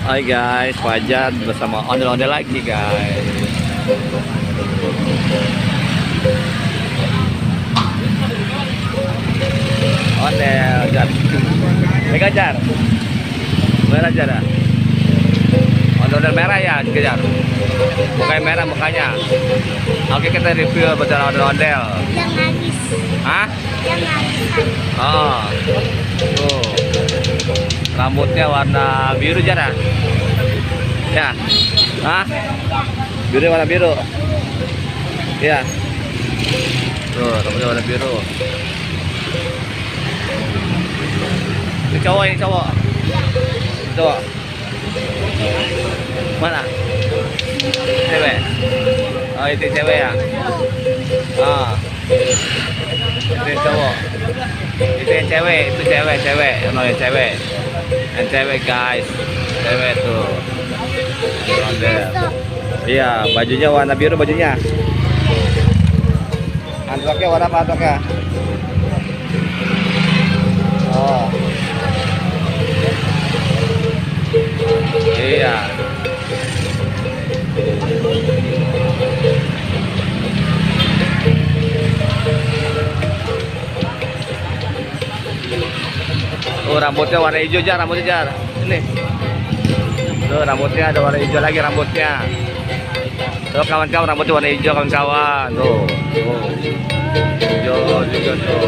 Hai guys, Fajar bersama ondel-ondel lagi guys. Ondel, Jar. Mega Jar. Merah Jar. Ondel-ondel merah ya, Jar. Mukanya merah mukanya. Oke, kita review betul ondel-ondel. Yang nangis. Hah? Yang nangis. Oh. Tuh. Rambutnya warna biru Jar. Ya. Hah? Biru warna biru. Ya. Tuh, rambutnya warna biru. Ini cowok. Cowok. Mana? Cewek. Oh, itu cewek ya? Ah. Itu yang cowok. Itu yang cewek, itu cewek. No, yang cewek. Yang cewek guys. Cewek tuh. Ondel. Iya, bajunya warna biru bajunya. Androknya warna apa androknya? Oh. Iya. Oh, rambutnya warna hijau Jar, rambutnya Jar. Ini. Tuh, rambutnya ada warna hijau lagi rambutnya. Tuh, kawan-kawan rambutnya warna hijau kawan-kawan. Tuh. Tuh. Hijau juga tuh.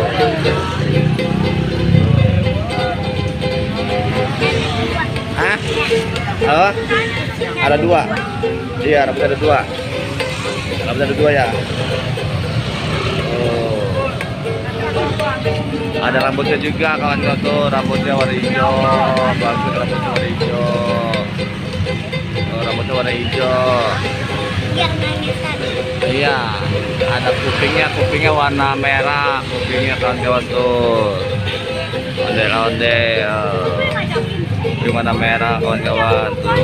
Hah? Oh? Ada dua. Iya, rambutnya ada dua. Rambutnya ada dua ya. Oh. Ada rambutnya juga kawan-kawan tuh, rambutnya warna hijau. Bagus rambutnya warna hijau. Oh, rambutnya warna hijau. Yang nangis tadi. Iya, ada kupingnya warna merah, kupingnya kawan-kawan tuh. Ondel-ondel. Kuping warna merah kawan-kawan tuh.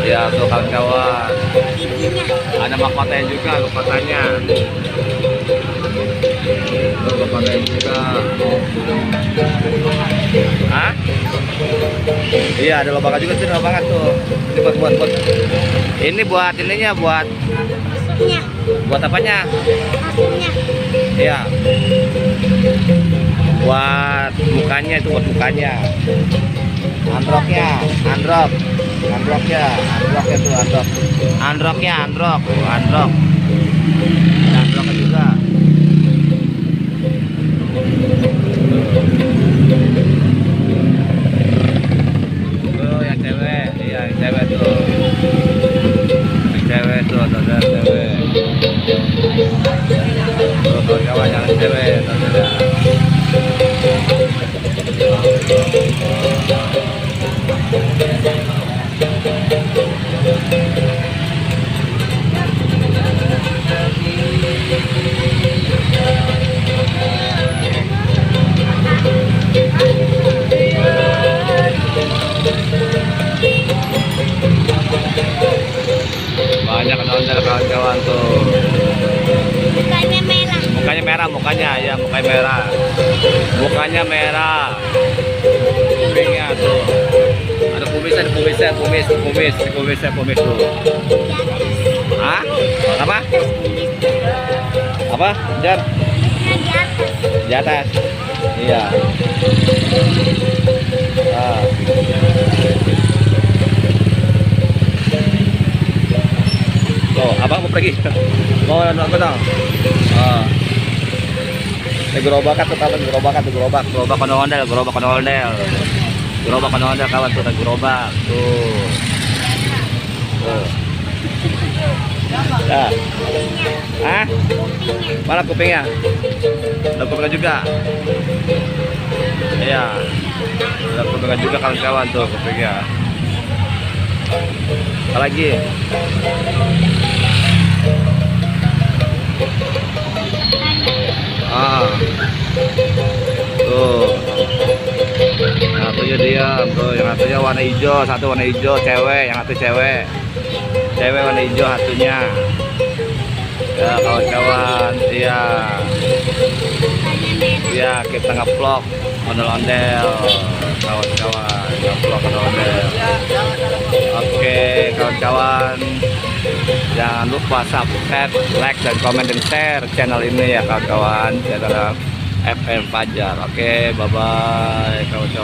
Ya tuh kawan-kawan. Ada mahkotanya juga, mahkotanya. Tuh mahkotanya juga. Hah? Iya, ada lobangan juga sih, lobangan tuh. Ini buat. Ini buat ininya, buat Masuknya. buat apanya? Masuknya. Iya. Buat mukanya itu, buat mukanya. Androknya tuh, androk. Androknya juga. Tuh yang cewek, iya yang cewek tuh. Yang cewek tuh, ada cewek. Tuh kawan-kawan yang cewek, ada. Banyak ondel kawan-kawan tuh. Mukanya merah. Mukanya merah, mukanya merah. Mukanya merah. Kupingnya tuh. Ada kumisnya tuh. Hah? Apa? Apa? Jar? Di atas. Iya. Ah. Tuh, abang mau pergi. Mau nonton dong. Ah. Ini gerobakan tuh kawan, gerobak ondel kawan tuh, gerobak tuh. Tuh. Ya. Hah? Mana kupingnya? Ada kupingnya juga. Iya. Ada kupingnya juga kawan-kawan tuh kupingnya. Apa lagi? Ah. Tuh. Satunya diam tuh, yang satunya warna hijau, satu warna hijau cewek, yang satu cewek. Cewek warna hijau satunya. Ya kawan-kawan, iya. Ya kita nge-vlog ondel-ondel kawan-kawan. vlog Ronel. Oke kawan-kawan, jangan lupa subscribe, like, dan komen dan share channel ini ya kawan-kawan, channel FM Fajar. Oke, bye bye kawan-kawan.